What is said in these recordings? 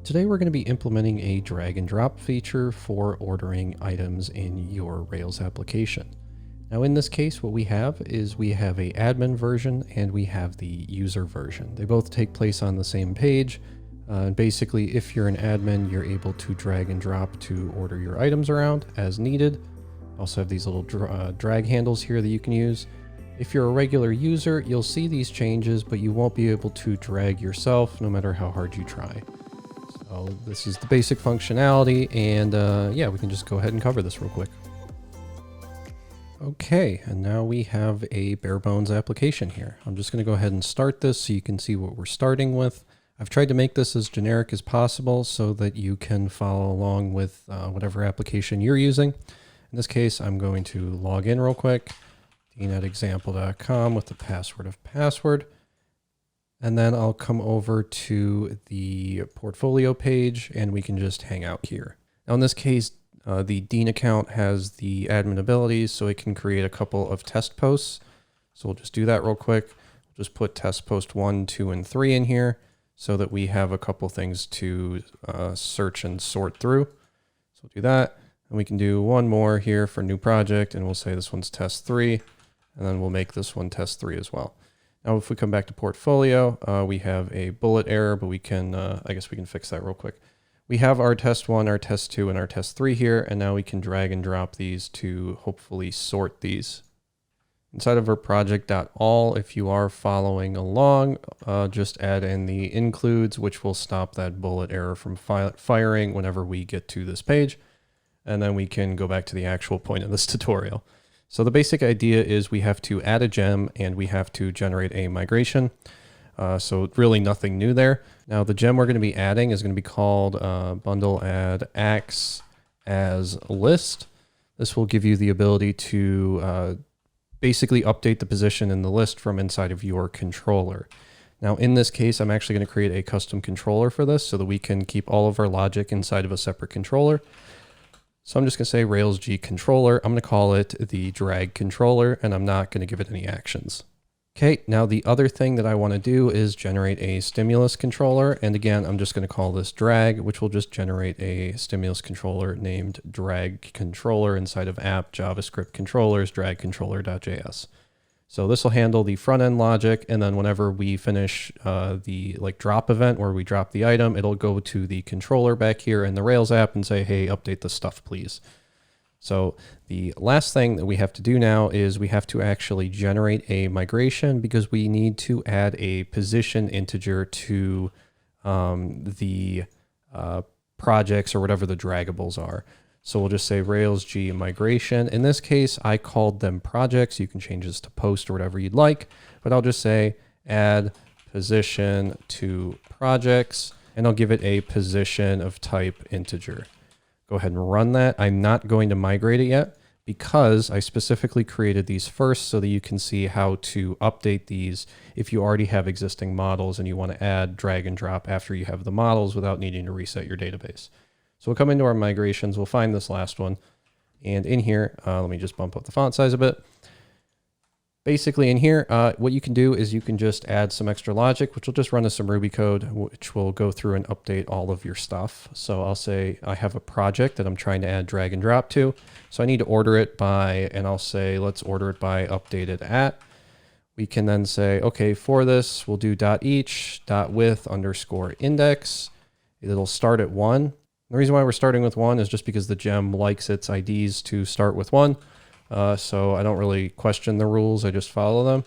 Today we're going to be implementing a drag and drop feature for ordering items in your Rails application. Now in this case, what we have is we have a admin version and we have the user version. They both take place on the same page. Basically, if you're an admin, you're able to drag and drop to order your items around as needed. Also have these little drag handles here that you can use. If you're a regular user, you'll see these changes, but you won't be able to drag yourself no matter how hard you try. So this is the basic functionality, and yeah, we can just go ahead and cover this real quick. Okay, and now we have a bare bones application here. I'm just going to go ahead and start this so you can see what we're starting with. I've tried to make this as generic as possible so that you can follow along with whatever application you're using. In this case, I'm going to log in real quick, dean@example.com with the password of password. And then I'll come over to the portfolio page and we can just hang out here. Now in this case, the Dean account has the admin abilities, so it can create a couple of test posts. So we'll just do that real quick. We'll just put test post 1, 2, and 3 in here so that we have a couple things to search and sort through. So we'll do that. And we can do one more here for new project, and we'll say this one's test 3, and then we'll make this one test 3 as well. Now, if we come back to portfolio, we have a bullet error, but we can, I guess we can fix that real quick. We have our test 1, our test 2, and our test 3 here, and now we can drag and drop these to hopefully sort these. Inside of our project.all, if you are following along, just add in the includes, which will stop that bullet error from firing whenever we get to this page. And then we can go back to the actual point of this tutorial. So the basic idea is we have to add a gem and we have to generate a migration. So really nothing new there. Now the gem we're going to be adding is going to be called bundle add acts as list. This will give you the ability to basically update the position in the list from inside of your controller. Now in this case, I'm actually going to create a custom controller for this so that we can keep all of our logic inside of a separate controller. So I'm just going to say Rails G controller. I'm going to call it the drag controller, and I'm not going to give it any actions. Okay, now the other thing that I want to do is generate a stimulus controller. And again, I'm just going to call this drag, which will just generate a stimulus controller named drag controller inside of app JavaScript controllers drag controller.js. So this will handle the front end logic. And then whenever we finish the drop event where we drop the item, it'll go to the controller back here in the Rails app and say, hey, update the stuff, please. So the last thing that we have to do now is we have to actually generate a migration because we need to add a position integer to the projects or whatever the draggables are. So we'll just say Rails G migration. In this case, I called them projects. You can change this to post or whatever you'd like, but I'll just say add position to projects, and I'll give it a position of type integer. Go ahead and run that. I'm not going to migrate it yet because I specifically created these first so that you can see how to update these if you already have existing models and you want to add drag and drop after you have the models without needing to reset your database. So we'll come into our migrations, we'll find this last one, and in here, let me just bump up the font size a bit. Basically in here, what you can do is you can just add some extra logic, which will just run as some Ruby code, which will go through and update all of your stuff. So I'll say I have a project that I'm trying to add drag and drop to. So I need to order it by, and I'll say, let's order it by updated at. We can then say, okay, for this, we'll do .each, .with underscore index. It'll start at 1. The reason why we're starting with 1 is just because the gem likes its IDs to start with 1. So I don't really question the rules, I just follow them.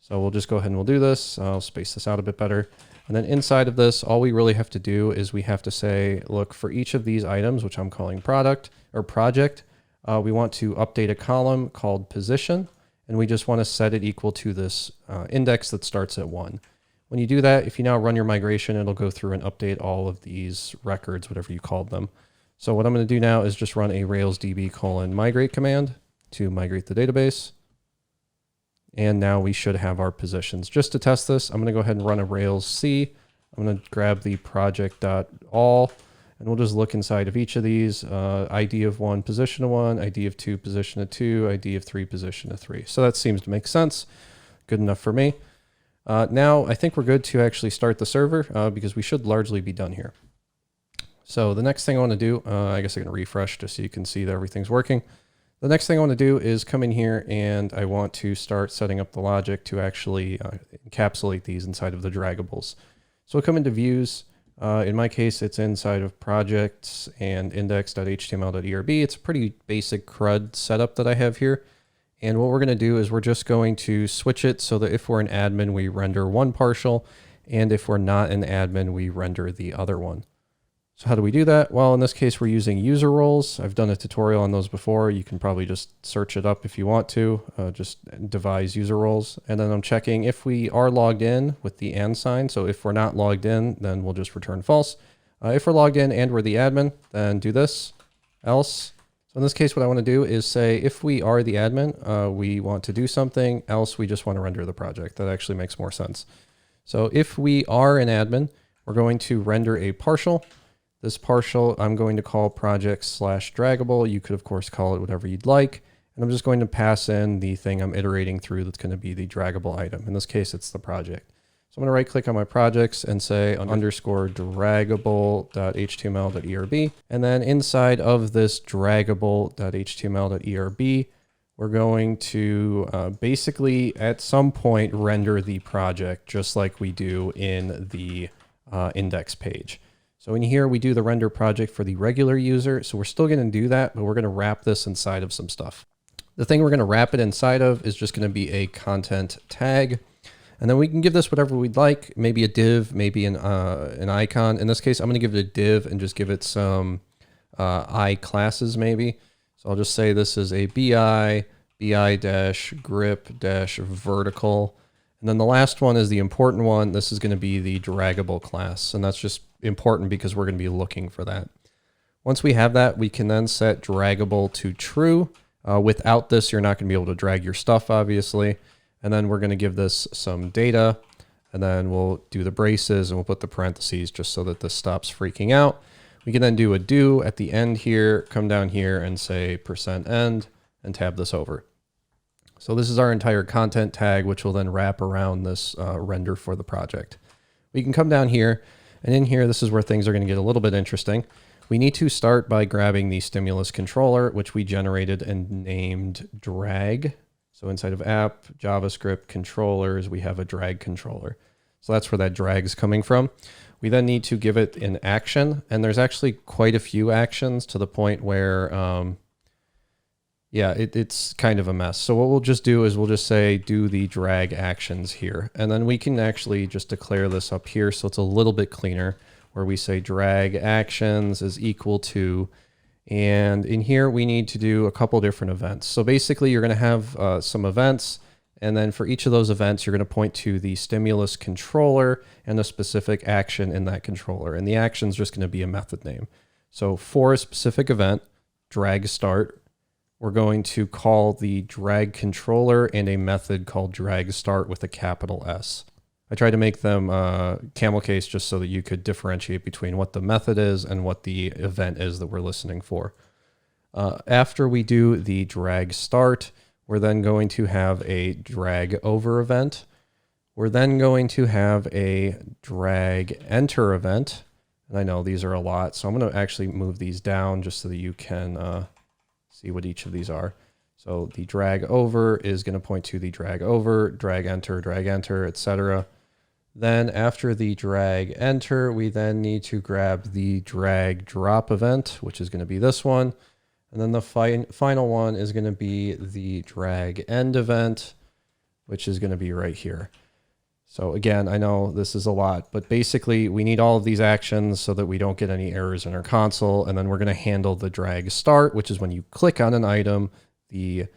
So we'll just go ahead and we'll do this. I'll space this out a bit better. And then inside of this, all we really have to do is we have to say, look, for each of these items, which I'm calling product or project, we want to update a column called position, and we just want to set it equal to this index that starts at 1. When you do that, if you now run your migration, it'll go through and update all of these records, whatever you called them. So what I'm going to do now is just run a railsdb:/migrate command to migrate the database. And now we should have our positions. Just to test this, I'm going to go ahead and run a Rails C. I'm going to grab the project.all, and we'll just look inside of each of these. ID of 1, position of 1, ID of 2, position of 2, ID of 3, position of 3. So that seems to make sense. Good enough for me. Now I think we're good to actually start the server because we should largely be done here. So the next thing I want to do, I guess I'm going to refresh just so you can see that everything's working. The next thing I want to do is come in here and I want to start setting up the logic to actually encapsulate these inside of the draggables. So we'll come into views. In my case, it's inside of projects and index.html.erb. It's a pretty basic CRUD setup that I have here. And what we're going to do is we're just going to switch it so that if we're an admin, we render one partial. And if we're not an admin, we render the other one. So how do we do that? Well, in this case, we're using user roles. I've done a tutorial on those before. You can probably just search it up if you want to, just devise user roles. And then I'm checking if we are logged in with the and sign. So if we're not logged in, then we'll just return false. If we're logged in and we're the admin, then do this, else. So in this case, what I want to do is say, if we are the admin, we want to do something, else we just want to render the project. That actually makes more sense. So if we are an admin, we're going to render a partial. This partial, I'm going to call project/draggable. You could, of course, call it whatever you'd like. And I'm just going to pass in the thing I'm iterating through that's going to be the draggable item. In this case, it's the project. So I'm going to right click on my projects and say underscore draggable.html.erb. And then inside of this draggable.html.erb, we're going to basically at some point render the project just like we do in the index page. So in here, we do the render project for the regular user. So we're still going to do that, but we're going to wrap this inside of some stuff. The thing we're going to wrap it inside of is just going to be a content tag. And then we can give this whatever we'd like, maybe a div, maybe an icon. In this case, I'm going to give it a div and just give it some I classes maybe. So I'll just say this is a bi-grip-vertical. And then the last one is the important one. This is going to be the draggable class. And that's just important because we're going to be looking for that. Once we have that, we can then set draggable to true. Without this, you're not going to be able to drag your stuff, obviously. And then we're going to give this some data. And then we'll do the braces and we'll put the parentheses just so that this stops freaking out. We can then do a do at the end here, come down here and say %end and tab this over. So this is our entire content tag, which will then wrap around this render for the project. We can come down here, and in here, this is where things are going to get a little bit interesting. We need to start by grabbing the stimulus controller, which we generated and named drag. So inside of app, JavaScript, controllers, we have a drag controller. So that's where that drag is coming from. We then need to give it an action, and there's actually quite a few actions to the point where yeah, it's kind of a mess. So what we'll just do is we'll just say do the drag actions here. And then we can actually just declare this up here so it's a little bit cleaner, where we say drag actions is equal to, and in here we need to do a couple different events. So basically you're going to have some events, and then for each of those events you're going to point to the stimulus controller and a specific action in that controller. And the action is just going to be a method name. So for a specific event, drag start, we're going to call the drag controller and a method called drag start with a capital S. I tried to make them camel case just so that you could differentiate between what the method is and what the event is that we're listening for. After we do the drag start, we're then going to have a drag over event. We're then going to have a drag enter event. And I know these are a lot, so I'm going to actually move these down just so that you can see what each of these are. So the drag over is going to point to the drag over, drag enter, etc. Then after the drag enter, we then need to grab the drag drop event, which is going to be this one. And then the final one is going to be the drag end event, which is going to be right here. So again, I know this is a lot, but basically we need all of these actions so that we don't get any errors in our console. And then we're going to handle the drag start, which is when you click on an item. The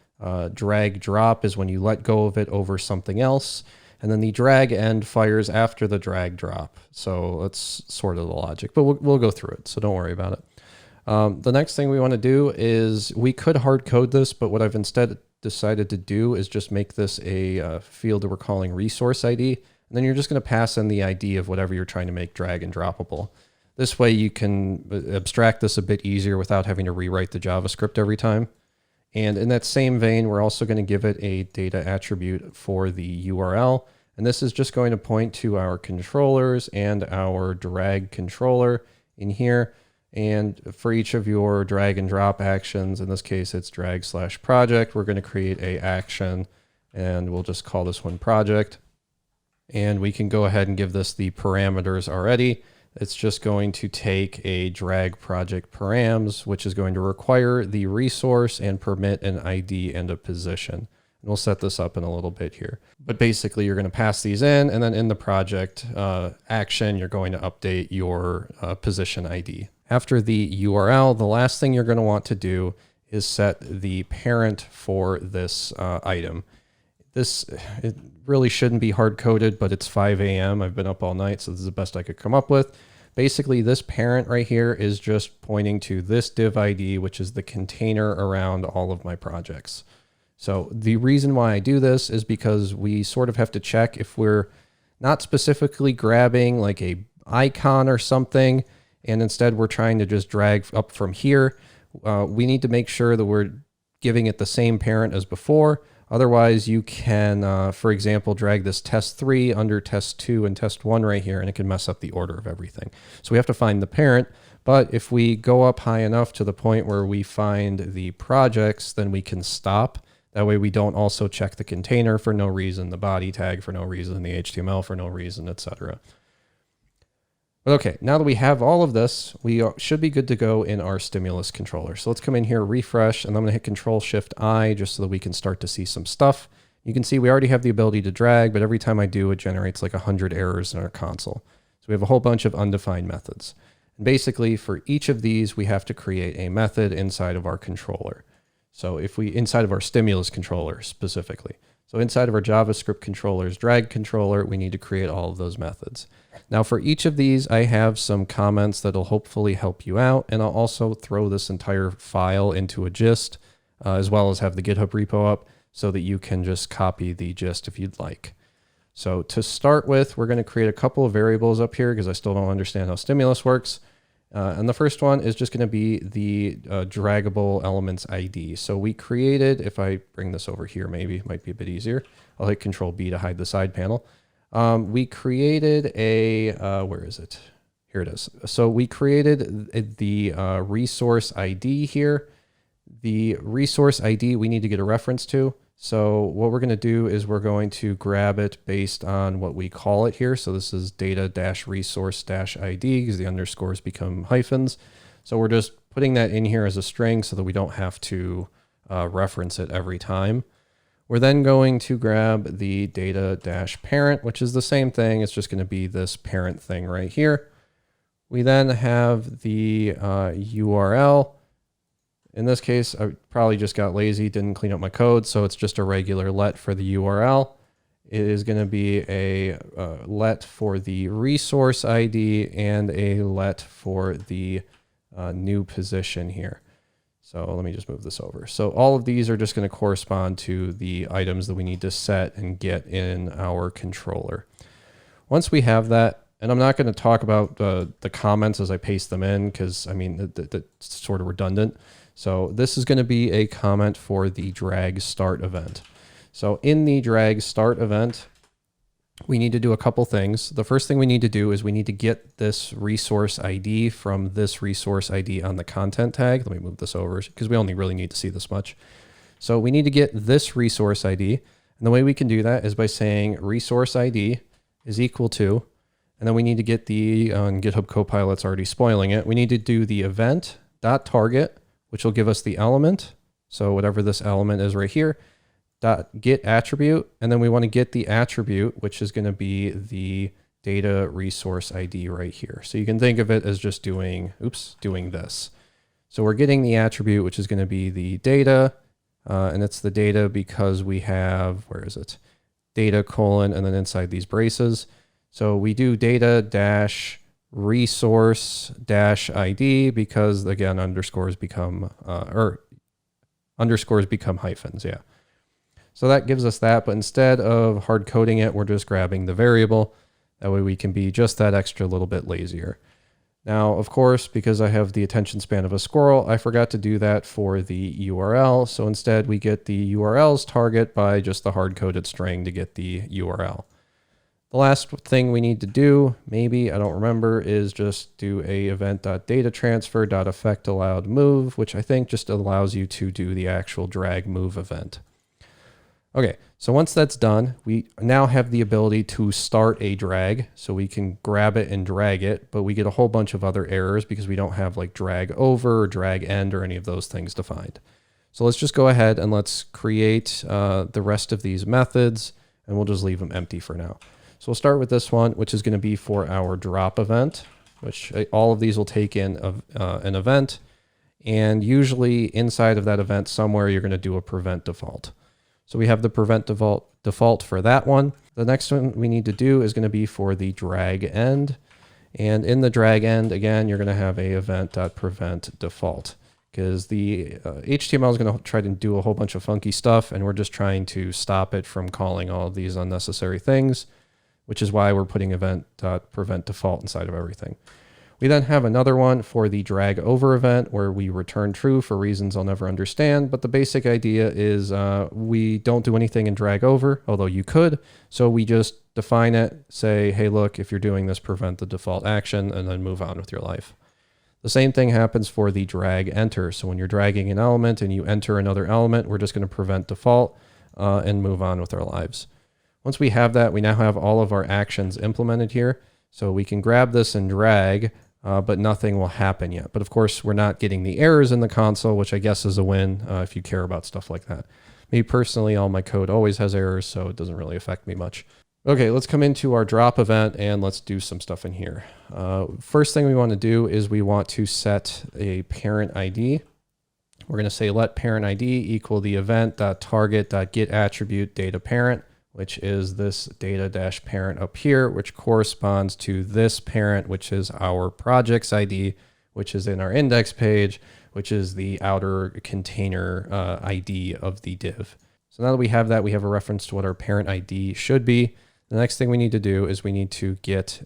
drag drop is when you let go of it over something else. And then the drag end fires after the drag drop. So that's sort of the logic, but we'll go through it. So don't worry about it. The next thing we want to do is we could hard code this, but what I've instead decided to do is just make this a field that we're calling resource ID. And then you're just going to pass in the ID of whatever you're trying to make drag and droppable. This way you can abstract this a bit easier without having to rewrite the JavaScript every time. And in that same vein, we're also going to give it a data attribute for the URL. And this is just going to point to our controllers and our drag controller in here. And for each of your drag and drop actions, in this case, it's drag/project, we're going to create a action, and we'll just call this one project. And we can go ahead and give this the parameters already. It's just going to take a drag project params, which is going to require the resource and permit an ID and a position. And we'll set this up in a little bit here. But basically, you're going to pass these in, and then in the project action, you're going to update your position ID. After the URL, the last thing you're going to want to do is set the parent for this item. It really shouldn't be hard-coded, but it's 5 a.m. I've been up all night, so this is the best I could come up with. Basically, this parent right here is just pointing to this div ID, which is the container around all of my projects. So the reason why I do this is because we sort of have to check if we're not specifically grabbing like a icon or something, and instead we're trying to just drag up from here. We need to make sure that we're giving it the same parent as before. Otherwise, you can, for example, drag this test3 under test2 and test1 right here, and it can mess up the order of everything. So we have to find the parent, but if we go up high enough to the point where we find the projects, then we can stop. That way we don't also check the container for no reason, the body tag for no reason, the HTML for no reason, etc. But okay, now that we have all of this, we should be good to go in our stimulus controller. So let's come in here, refresh, and I'm going to hit Control-Shift-I just so that we can start to see some stuff. You can see we already have the ability to drag, but every time I do, it generates like 100 errors in our console. So we have a whole bunch of undefined methods. And basically, for each of these, we have to create a method inside of our controller. So inside of our stimulus controller specifically. So inside of our JavaScript controller's drag controller, we need to create all of those methods. Now for each of these, I have some comments that'll hopefully help you out. And I'll also throw this entire file into a gist, as well as have the GitHub repo up so that you can just copy the gist if you'd like. So to start with, we're going to create a couple of variables up here because I still don't understand how stimulus works. And the first one is just going to be the draggable elements ID. So we created, if I bring this over here, maybe it might be a bit easier. I'll hit Control-B to hide the side panel. We created a, where is it? Here it is. So we created the resource ID here. The resource ID we need to get a reference to. So what we're going to do is we're going to grab it based on what we call it here. So this is data-resource-ID because the underscores become hyphens. So we're just putting that in here as a string so that we don't have to reference it every time. We're then going to grab the data-parent, which is the same thing. It's just going to be this parent thing right here. We then have the URL. In this case, I probably just got lazy, didn't clean up my code, so it's just a regular let for the URL. It is going to be a let for the resource ID and a let for the new position here. So let me just move this over. So all of these are just going to correspond to the items that we need to set and get in our controller. Once we have that, and I'm not going to talk about the comments as I paste them in because, I mean, that's sort of redundant. So this is going to be a comment for the drag start event. So in the drag start event, we need to do a couple things. The first thing we need to do is we need to get this resource ID from this resource ID on the content tag. Let me move this over because we only really need to see this much. So we need to get this resource ID. And the way we can do that is by saying resource ID is equal to, and then we need to get the, on GitHub Copilot's already spoiling it, we need to do the event.target, which will give us the element. So whatever this element is right here, .get attribute, and then we want to get the attribute, which is going to be the data resource ID right here. So you can think of it as just doing this. So we're getting the attribute, which is going to be the data, and it's the data because we have, where is it? Data colon, and then inside these braces. So we do data dash resource dash ID because again, underscores become hyphens. Yeah. So that gives us that, but instead of hard coding it, we're just grabbing the variable. That way we can be just that extra little bit lazier. Now, of course, because I have the attention span of a squirrel, I forgot to do that for the URL. So instead we get the URL's target by just the hard coded string to get the URL. The last thing we need to do, maybe, I don't remember, is just do a event.dataTransfer.effectAllowedMove, which I think just allows you to do the actual drag move event. Okay, so once that's done, we now have the ability to start a drag, so we can grab it and drag it, but we get a whole bunch of other errors because we don't have like drag over or drag end or any of those things defined. So let's just go ahead and let's create the rest of these methods, and we'll just leave them empty for now. So we'll start with this one, which is going to be for our drop event, which all of these will take in an event. And usually inside of that event somewhere, you're going to do a prevent default. So we have the prevent default for that one. The next one we need to do is going to be for the drag end. And in the drag end, again, you're going to have a event.prevent default, because the HTML is going to try to do a whole bunch of funky stuff, and we're just trying to stop it from calling all of these unnecessary things, which is why we're putting event.prevent default inside of everything. We then have another one for the drag over event where we return true for reasons I'll never understand, but the basic idea is we don't do anything in drag over, although you could. So we just define it, say, hey, look, if you're doing this, prevent the default action, and then move on with your life. The same thing happens for the drag enter. So when you're dragging an element and you enter another element, we're just going to prevent default and move on with our lives. Once we have that, we now have all of our actions implemented here. So we can grab this and drag, but nothing will happen yet. But of course, we're not getting the errors in the console, which I guess is a win if you care about stuff like that. Me personally, all my code always has errors, so it doesn't really affect me much. Okay, let's come into our drop event and let's do some stuff in here. First thing we want to do is we want to set a parent ID. We're going to say let parent ID equal the event.target.getAttribute data parent, which is this data-parent up here, which corresponds to this parent, which is our project's ID, which is in our index page, which is the outer container ID of the div. So now that we have that, we have a reference to what our parent ID should be. The next thing we need to do is we need to get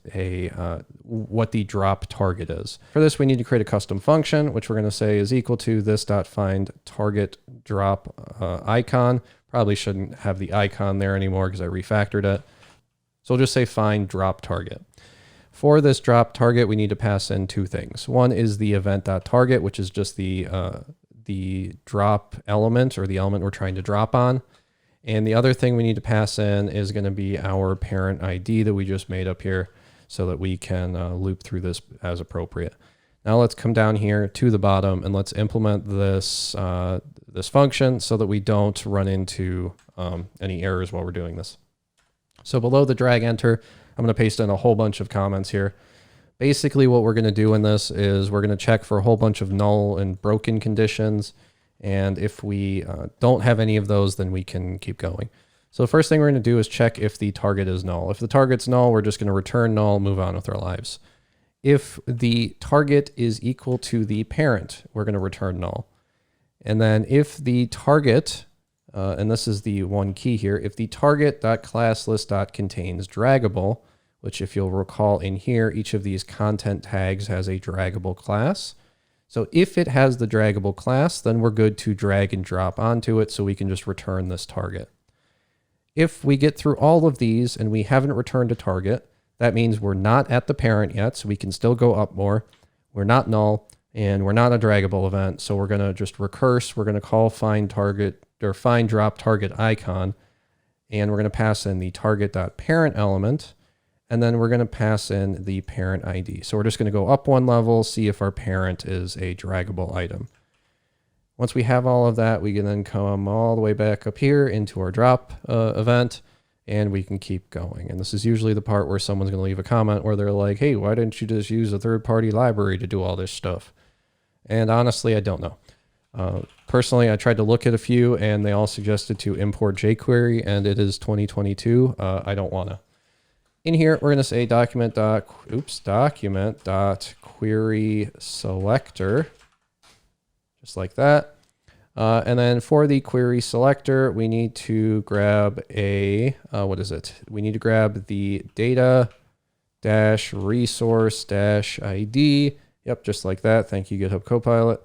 what the drop target is. For this, we need to create a custom function, which we're going to say is equal to this.find target drop icon. Probably shouldn't have the icon there anymore because I refactored it. So we'll just say find drop target. For this drop target, we need to pass in two things. One is the event.target, which is just the drop element or the element we're trying to drop on. And the other thing we need to pass in is going to be our parent ID that we just made up here so that we can loop through this as appropriate. Now let's come down here to the bottom and let's implement this, this function so that we don't run into any errors while we're doing this. So below the drag enter, I'm going to paste in a whole bunch of comments here. Basically what we're going to do in this is we're going to check for a whole bunch of null and broken conditions. And if we don't have any of those, then we can keep going. So the first thing we're going to do is check if the target is null. If the target's null, we're just going to return null, move on with our lives. If the target is equal to the parent, we're going to return null. And then if the target, and this is the one key here, if the target.classlist.contains draggable, which if you'll recall in here, each of these content tags has a draggable class. So if it has the draggable class, then we're good to drag and drop onto it so we can just return this target. If we get through all of these and we haven't returned a target, that means we're not at the parent yet, so we can still go up more. We're not null, and we're not a draggable event, so we're going to just recurse. We're going to call find target or find drop target icon, and we're going to pass in the target.parent element, and then we're going to pass in the parent ID. So we're just going to go up one level, see if our parent is a draggable item. Once we have all of that, we can then come all the way back up here into our drop event, and we can keep going. And this is usually the part where someone's going to leave a comment where they're like, hey, why didn't you just use a third-party library to do all this stuff? And honestly, I don't know. Personally, I tried to look at a few, and they all suggested to import JQuery, and it is 2022. I don't want to. In here, we're going to say document.query selector, just like that. And then for the query selector, we need to grab a, what is it? We need to grab the data-resource-ID. Yep, just like that. Thank you, GitHub Copilot.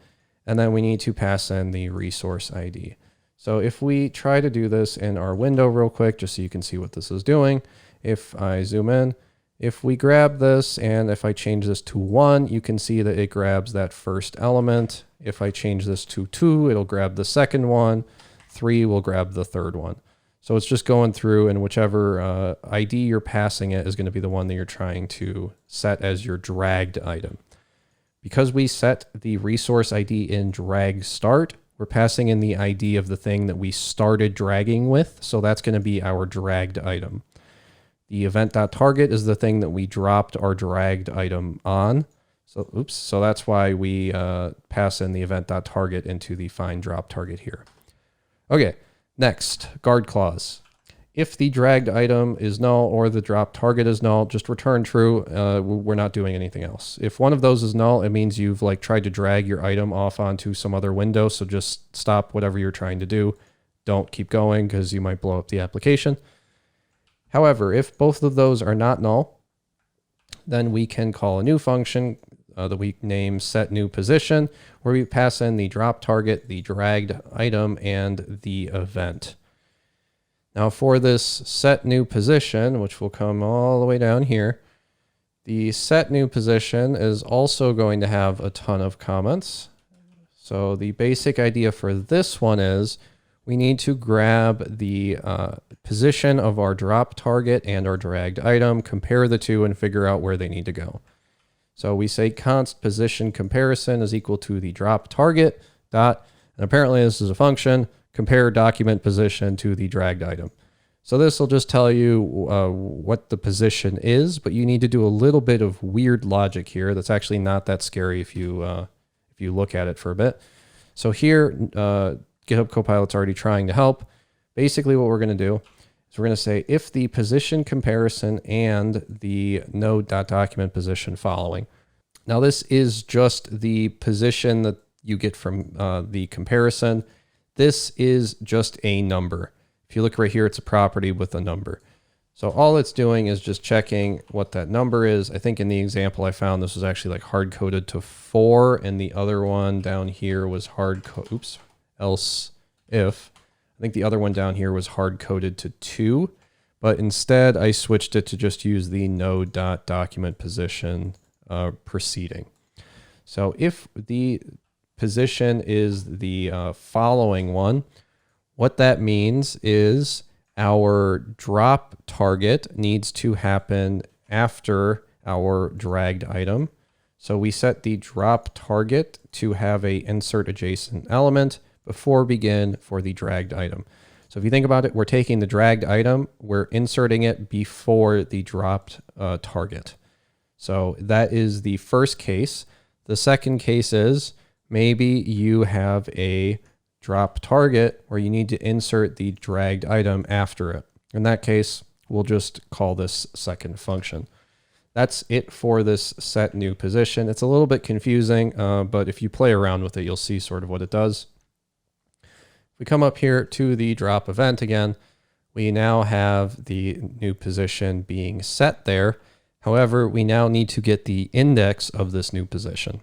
And then we need to pass in the resource ID. So if we try to do this in our window real quick, just so you can see what this is doing, If I zoom in, if we grab this and if I change this to 1, you can see that it grabs that first element. If I change this to 2, it'll grab the second one. 3 will grab the third one. So it's just going through, and whichever ID you're passing it is going to be the one that you're trying to set as your dragged item. Because we set the resource ID in drag start, we're passing in the ID of the thing that we started dragging with. So that's going to be our dragged item. The event.target is the thing that we dropped our dragged item on. So that's why we pass in the event.target into the find drop target here. Okay, next, guard clause. If the dragged item is null or the drop target is null, just return true. We're not doing anything else. If one of those is null, it means you've tried to drag your item off onto some other window. So just stop whatever you're trying to do. Don't keep going because you might blow up the application. However, if both of those are not null, then we can call a new function that we name setNewPosition, where we pass in the drop target, the dragged item, and the event. Now for this setNewPosition, which will come all the way down here, the setNewPosition is also going to have a ton of comments. So the basic idea for this one is we need to grab the position of our drop target and our dragged item, compare the two, and figure out where they need to go. So we say const position comparison is equal to the drop target dot, and apparently this is a function, compare document position to the dragged item. So this will just tell you what the position is, but you need to do a little bit of weird logic here. That's actually not that scary if you look at it for a bit. So here, GitHub Copilot's already trying to help. Basically what we're going to do is we're going to say if the position comparison and the node.document position following. Now this is just the position that you get from the comparison. This is just a number. If you look right here, it's a property with a number. So all it's doing is just checking what that number is. I think in the example I found, this was actually hard coded to 4, and the other one down here was else if. I think the other one down here was hard coded to 2, but instead I switched it to just use the node.document position preceding. So if the position is the following one, what that means is our drop target needs to happen after our dragged item. So we set the drop target to have a insert adjacent element before begin for the dragged item. So if you think about it, we're taking the dragged item, we're inserting it before the dropped target. So that is the first case. The second case is maybe you have a drop target where you need to insert the dragged item after it. In that case, we'll just call this second function. That's it for this setNewPosition. It's a little bit confusing, but if you play around with it, you'll see sort of what it does. If we come up here to the drop event again, we now have the new position being set there. However, we now need to get the index of this new position.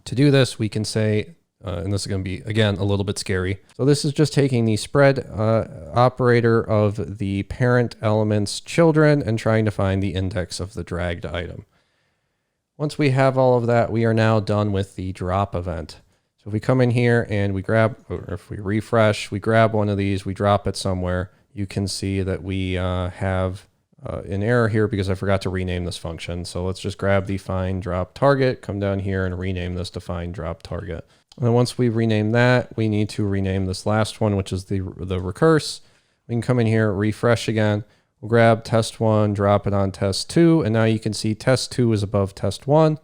To do this, we can say, and this is going to be, again, a little bit scary. So this is just taking the spread operator of the parent element's children and trying to find the index of the dragged item. Once we have all of that, we are now done with the drop event. So if we come in here and we grab, or if we refresh, we grab one of these, we drop it somewhere, you can see that we have an error here because I forgot to rename this function. So let's just grab the find drop target, come down here and rename this to find drop target. And then once we rename that, we need to rename this last one, which is the recurse. We can come in here, refresh again. We'll grab test1, drop it on test2, and now you can see test2 is above test1.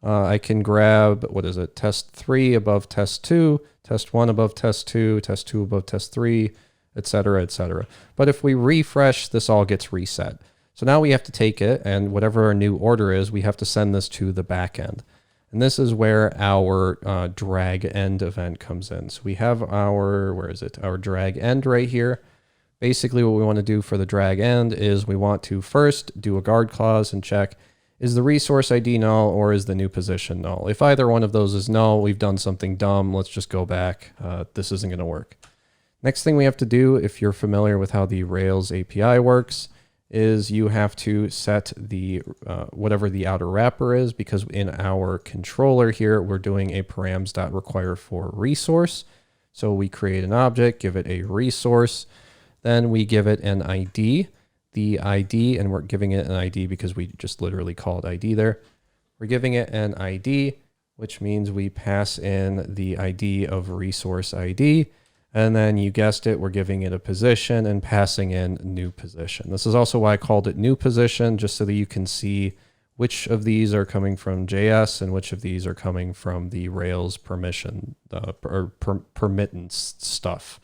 I can grab, test3 above test2, test1 above test2, test2 above test3, etc., etc. But if we refresh, this all gets reset. So now we have to take it, and whatever our new order is, we have to send this to the back end. And this is where our drag end event comes in. So we have our, our drag end right here. Basically what we want to do for the drag end is we want to first do a guard clause and check, is the resource ID null or is the new position null? If either one of those is null, we've done something dumb. Let's just go back. This isn't going to work. Next thing we have to do, if you're familiar with how the Rails API works, is you have to set the whatever the outer wrapper is, because in our controller here, we're doing a params.require for resource. So we create an object, give it a resource, then we give it an ID, the ID, and we're giving it an ID because we just literally called ID there. We're giving it an ID, which means we pass in the ID of resource ID. And then you guessed it, we're giving it a position and passing in new position. This is also why I called it new position, just so that you can see which of these are coming from JS and which of these are coming from the Rails permission or permittance stuff.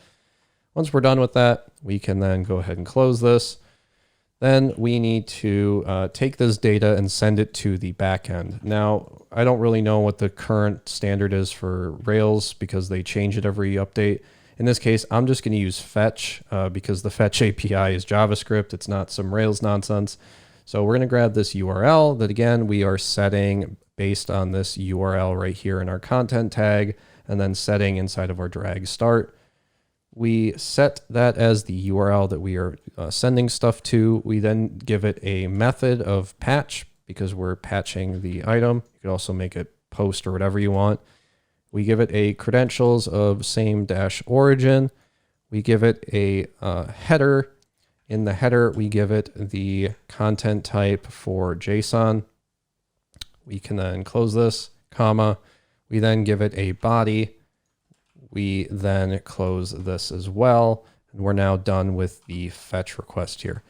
Once we're done with that, we can then go ahead and close this. Then we need to take this data and send it to the backend. Now, I don't really know what the current standard is for Rails because they change it every update. In this case, I'm just going to use fetch because the fetch API is JavaScript. It's not some Rails nonsense. So we're going to grab this URL that, again, we are setting based on this URL right here in our content tag, and then setting inside of our drag start. We set that as the URL that we are sending stuff to. We then give it a method of patch because we're patching the item. You could also make it post or whatever you want. We give it a credentials of same-origin. We give it a header. In the header, we give it the content type for JSON. We can then close this, comma. We then give it a body. We then close this as well. And we're now done with the fetch request here.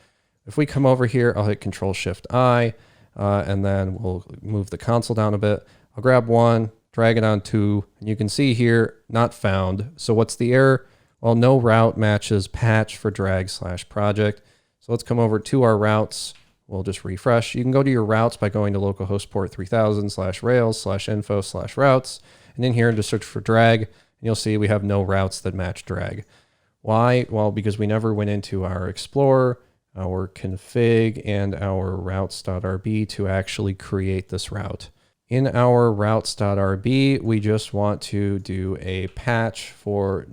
If we come over here, I'll hit Control-Shift-I, and then we'll move the console down a bit. I'll grab one, drag it on two, and you can see here, not found. So what's the error? Well, no route matches patch for drag/project. So let's come over to our routes. We'll just refresh. You can go to your routes by going to localhost port 3000/rails/info/routes. And in here, just search for drag, and you'll see we have no routes that match drag. Why? Well, because we never went into our Explorer, our config, and our routes.rb to actually create this route. In our routes.rb, we just want to do a patch for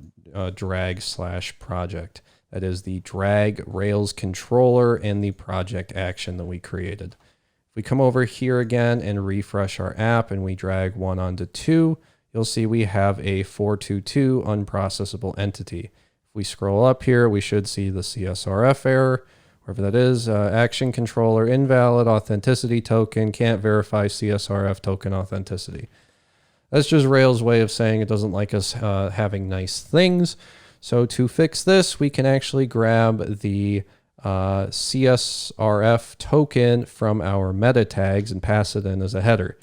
drag/project. That is the drag Rails controller and the project action that we created. If we come over here again and refresh our app and we drag one onto two, you'll see we have a 422 unprocessable entity. If we scroll up here, we should see the CSRF error, wherever that is, action controller invalid, authenticity token, can't verify CSRF token authenticity. That's just Rails' way of saying it doesn't like us having nice things. So to fix this, we can actually grab the CSRF token from our meta tags and pass it in as a header.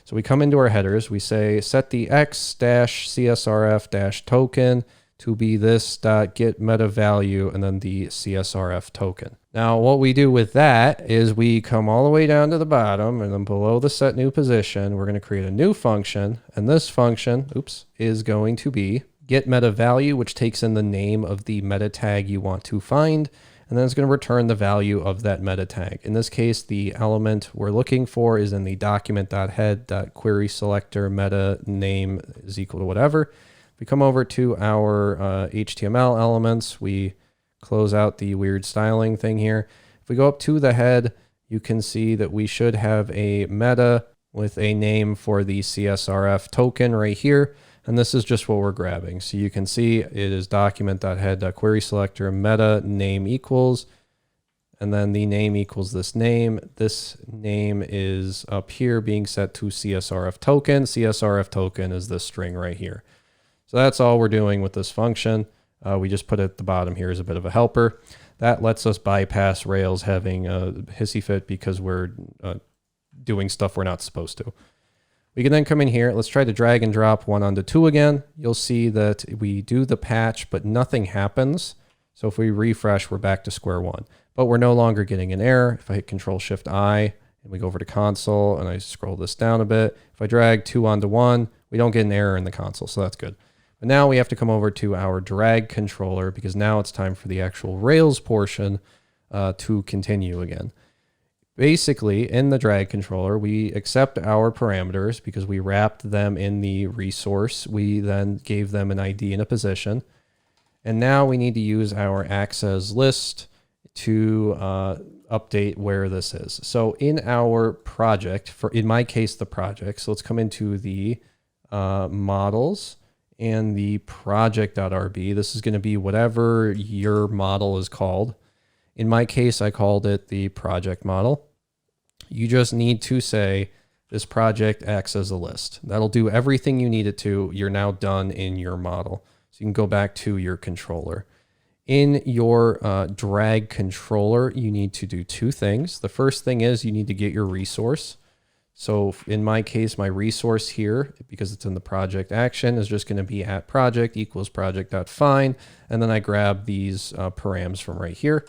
So we come into our headers, we say set the x-csrf-token to be this.get meta value and then the CSRF token. Now what we do with that is we come all the way down to the bottom and then below the set new position, we're going to create a new function, and this function, is going to be get meta value, which takes in the name of the meta tag you want to find, and then it's going to return the value of that meta tag. In this case, the element we're looking for is in the document.head.query selector meta name is equal to whatever. If we come over to our HTML elements, we close out the weird styling thing here. If we go up to the head, you can see that we should have a meta with a name for the CSRF token right here. And this is just what we're grabbing. So you can see it is document.head.query selector meta name equals, and then the name equals this name. This name is up here being set to CSRF token. CSRF token is this string right here. So that's all we're doing with this function. We just put it at the bottom here as a bit of a helper. That lets us bypass Rails having a hissy fit because we're doing stuff we're not supposed to. We can then come in here. Let's try to drag and drop one onto two again. You'll see that we do the patch, but nothing happens. So if we refresh, we're back to square one. But we're no longer getting an error. If I hit Control-Shift-I and we go over to console and I scroll this down a bit, if I drag two onto one, we don't get an error in the console, so that's good. But now we have to come over to our drag controller because now it's time for the actual Rails portion to continue again. Basically, in the drag controller, we accept our parameters because we wrapped them in the resource. We then gave them an ID and a position. And now we need to use our access list to update where this is. So in our project, in my case, the project, so let's come into the models and the project.rb. This is going to be whatever your model is called. In my case, I called it the project model. You just need to say this project acts as a list. That'll do everything you need it to. You're now done in your model. So you can go back to your controller. In your drag controller, you need to do two things. The first thing is you need to get your resource. So in my case, my resource here, because it's in the project action, is just going to be at project equals project.find. And then I grab these params from right here.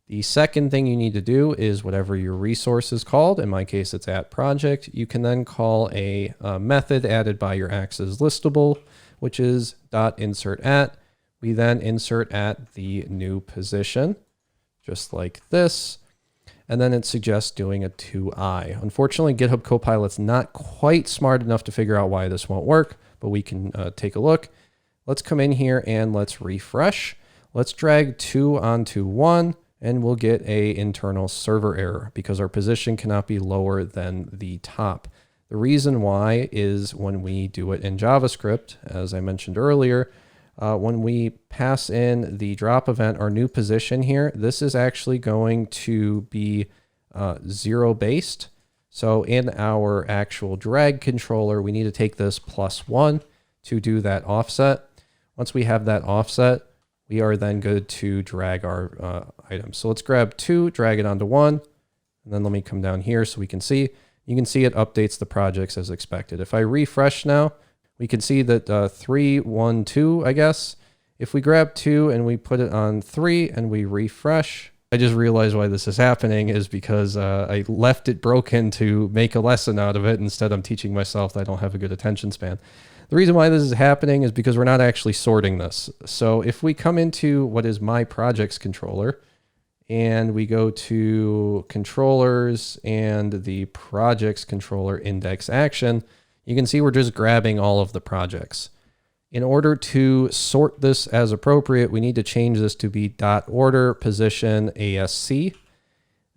The second thing you need to do is whatever your resource is called. In my case, it's at project. You can then call a method added by your axes listable, which is .insertAt. We then insert at the new position, just like this. And then it suggests doing a to_i. Unfortunately, GitHub Copilot's not quite smart enough to figure out why this won't work, but we can take a look. Let's come in here and let's refresh. Let's drag 2 onto 1, and we'll get an internal server error because our position cannot be lower than the top. The reason why is when we do it in JavaScript, as I mentioned earlier, when we pass in the drop event, our new position here, this is actually going to be 0 based. So in our actual drag controller, we need to take this +1 to do that offset. Once we have that offset, we are then good to drag our items. So let's grab 2, drag it onto 1, and then let me come down here so we can see. You can see it updates the projects as expected. If I refresh now, we can see that 3, 1, 2, I guess. If we grab 2 and we put it on 3 and we refresh, I just realized why this is happening is because I left it broken to make a lesson out of it. Instead, I'm teaching myself that I don't have a good attention span. The reason why this is happening is because we're not actually sorting this. So if we come into what is my projects controller and we go to controllers and the projects controller index action, you can see we're just grabbing all of the projects. In order to sort this as appropriate, we need to change this to be .order position ASC.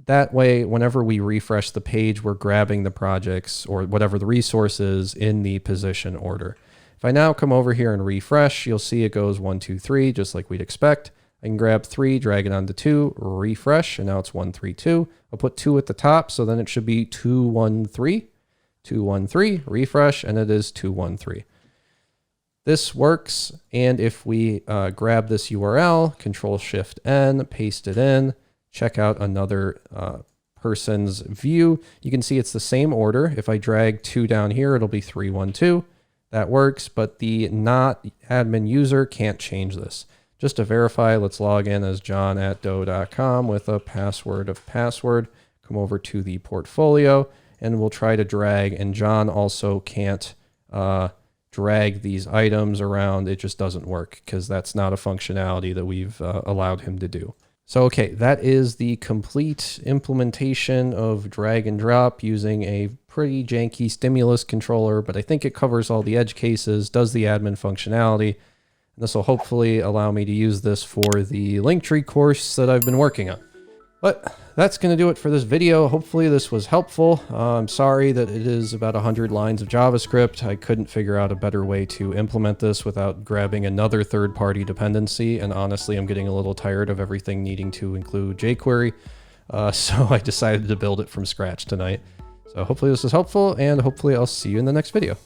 That way, whenever we refresh the page, we're grabbing the projects or whatever the resource is in the position order. If I now come over here and refresh, you'll see it goes 1, 2, 3, just like we'd expect. I can grab 3, drag it onto 2, refresh, and now it's 1, 3, 2. I'll put 2 at the top, so then it should be 2, 1, 3. 2, 1, 3, refresh, and it is 2, 1, 3. This works, and if we grab this URL, Control-Shift-N, paste it in, check out another person's view, you can see it's the same order. If I drag 2 down here, it'll be 3, 1, 2. That works, but the not admin user can't change this. Just to verify, let's log in as john@doe.com with a password of password. Come over to the portfolio, and we'll try to drag, and John also can't drag these items around. It just doesn't work because that's not a functionality that we've allowed him to do. So, okay, that is the complete implementation of drag and drop using a pretty janky stimulus controller, but I think it covers all the edge cases, does the admin functionality, and this will hopefully allow me to use this for the Linktree course that I've been working on. But that's going to do it for this video. Hopefully this was helpful. I'm sorry that it is about 100 lines of JavaScript. I couldn't figure out a better way to implement this without grabbing another third-party dependency. And honestly, I'm getting a little tired of everything needing to include JQuery. So I decided to build it from scratch tonight. So hopefully this was helpful, and hopefully I'll see you in the next video.